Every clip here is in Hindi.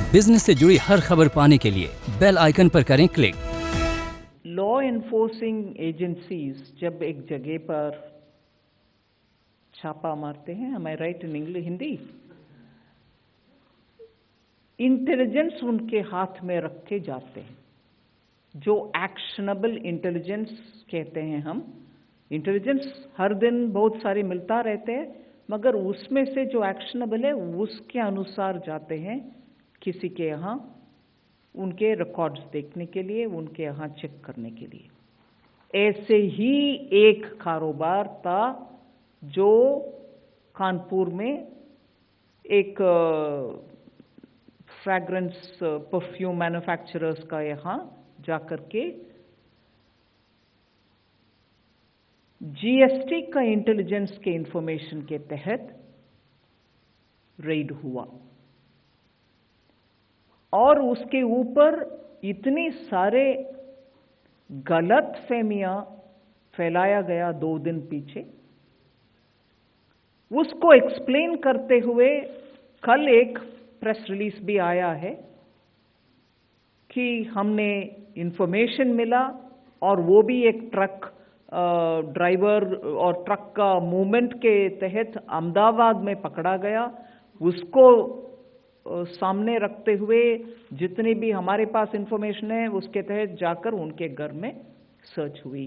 बिजनेस से जुड़ी हर खबर पाने के लिए बेल आइकन पर करें क्लिक। लॉ एनफोर्सिंग एजेंसीज जब एक जगह पर छापा मारते हैं, am I right in English Hindi, intelligence उनके हाथ में रखे जाते हैं, जो एक्शनेबल इंटेलिजेंस कहते हैं हम। इंटेलिजेंस हर दिन बहुत सारी मिलता रहते हैं, मगर उसमें से जो एक्शनेबल है उसके अनुसार जाते हैं किसी के यहाँ, उनके रिकॉर्ड्स देखने के लिए, उनके यहाँ चेक करने के लिए। ऐसे ही एक कारोबार था जो कानपुर में एक फ्रैग्रेंस परफ्यूम मैन्युफैक्चरर्स का यहाँ जाकर के जीएसटी का इंटेलिजेंस के इंफॉर्मेशन के तहत रेड हुआ और उसके ऊपर इतनी सारे गलत फहमियां फैलाया गया 2 दिन पीछे। उसको एक्सप्लेन करते हुए कल एक प्रेस रिलीज भी आया है कि हमने इंफॉर्मेशन मिला और वो भी एक ट्रक ड्राइवर और ट्रक का मूवमेंट के तहत अहमदाबाद में पकड़ा गया। उसको सामने रखते हुए जितनी भी हमारे पास इंफॉर्मेशन है उसके तहत जाकर उनके घर में सर्च हुई।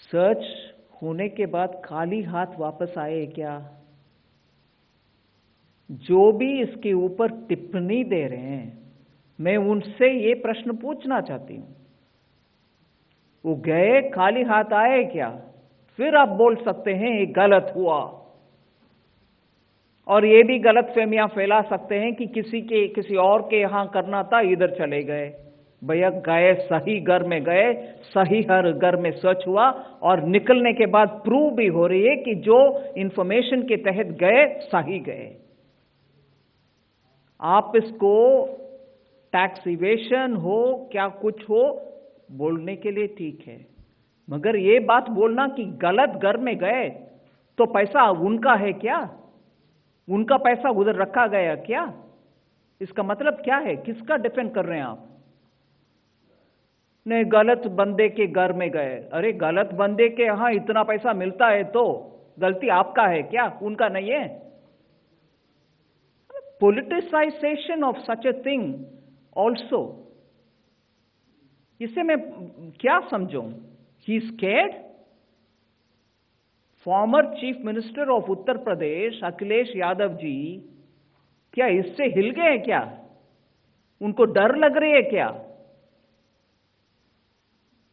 सर्च होने के बाद खाली हाथ वापस आए क्या? जो भी इसके ऊपर टिप्पणी दे रहे हैं, मैं उनसे ये प्रश्न पूछना चाहती हूं, वो गए खाली हाथ आए क्या? फिर आप बोल सकते हैं ये गलत हुआ, और ये भी गलत फहमियां फैला सकते हैं कि किसी और के यहां करना था, इधर चले गए। भैया गए, सही घर में गए, सही हर घर में सर्च हुआ और निकलने के बाद प्रूव भी हो रही है कि जो इंफॉर्मेशन के तहत गए सही गए। आप इसको टैक्स इवेशन हो क्या कुछ हो बोलने के लिए ठीक है, मगर ये बात बोलना कि गलत घर में गए तो पैसा उनका है क्या? उनका पैसा उधर रखा गया क्या? इसका मतलब क्या है? किसका डिफेंड कर रहे हैं आप? नहीं, गलत बंदे के घर में गए। अरे गलत बंदे के यहां इतना पैसा मिलता है तो गलती आपका है क्या? उनका नहीं है? Politicisation of such a thing also, इसे मैं क्या समझूं? He scared. Former chief minister of Uttar Pradesh Akhilesh Yadav ji क्या इससे हिल गए क्या? उनको डर लग रही है क्या?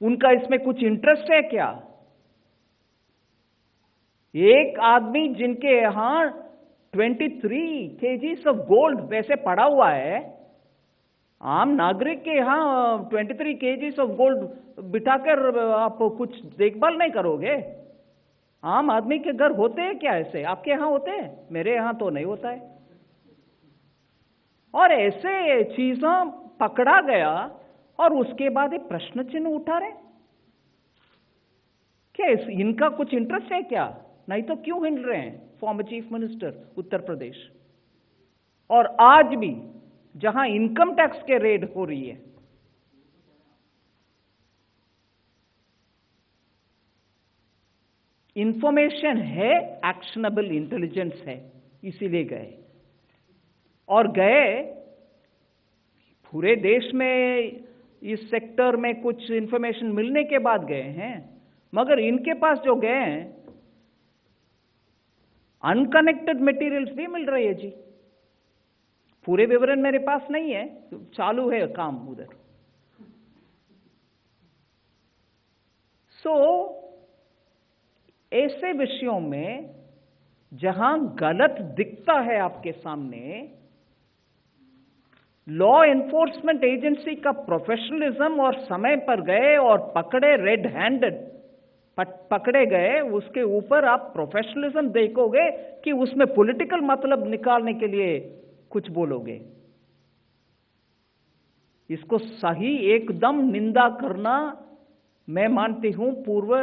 उनका इसमें कुछ इंटरेस्ट है क्या? एक आदमी जिनके यहां 23 kgs ऑफ गोल्ड वैसे पड़ा हुआ है, आम नागरिक के यहां 23 kgs ऑफ गोल्ड बिठाकर आप कुछ देखभाल नहीं करोगे? आम आदमी के घर होते हैं क्या ऐसे? आपके यहां होते हैं? मेरे यहां तो नहीं होता है। और ऐसे चीजों पकड़ा गया और उसके बाद एक प्रश्न चिन्ह उठा रहे क्या? इनका कुछ इंटरेस्ट है क्या? नहीं तो क्यों हिल रहे हैं farmer chief minister Uttar Pradesh? और आज भी जहां इनकम टैक्स के रेड हो रही है, इंफॉर्मेशन है, एक्शनेबल इंटेलिजेंस है, इसीलिए गए। और गए पूरे देश में इस सेक्टर में कुछ इंफॉर्मेशन मिलने के बाद गए हैं, मगर इनके पास जो गए हैं अनकनेक्टेड मटेरियल्स भी मिल रही है जी। पूरे विवरण मेरे पास नहीं है, चालू है काम उधर। ऐसे विषयों में जहां गलत दिखता है आपके सामने, लॉ एनफोर्समेंट एजेंसी का प्रोफेशनलिज्म और समय पर गए और पकड़े, रेड हैंडेड पकड़े गए, उसके ऊपर आप प्रोफेशनलिज्म देखोगे कि उसमें पॉलिटिकल मतलब निकालने के लिए कुछ बोलोगे? इसको सही एकदम निंदा करना मैं मानती हूं पूर्व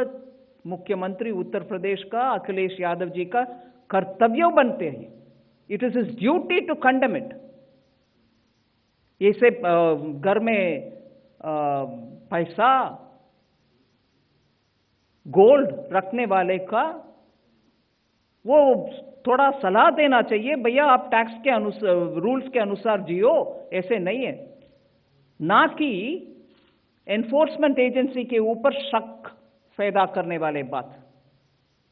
मुख्यमंत्री उत्तर प्रदेश का अखिलेश यादव जी का कर्तव्य बनते हैं। It is his duty to condemn it. ऐसे घर में पैसा गोल्ड रखने वाले का वो थोड़ा सलाह देना चाहिए, भैया आप टैक्स के अनुसार, रूल्स के अनुसार जियो, ऐसे नहीं है। ना कि एनफोर्समेंट एजेंसी के ऊपर शक पैदा करने वाले बात।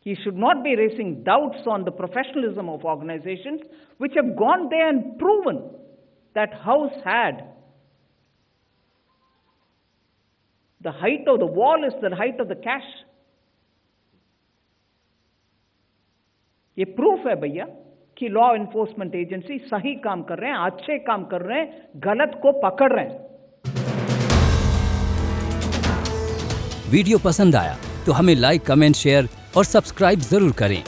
He should not be raising doubts on the professionalism of organizations which have gone there and proven that house had the height of the wall is the height of the cash. ये प्रूफ है भैया कि लॉ एनफोर्समेंट एजेंसी सही काम कर रहे हैं, अच्छे काम कर रहे हैं, गलत को पकड़ रहे हैं। वीडियो पसंद आया तो हमें लाइक, कमेंट, शेयर और सब्सक्राइब जरूर करें।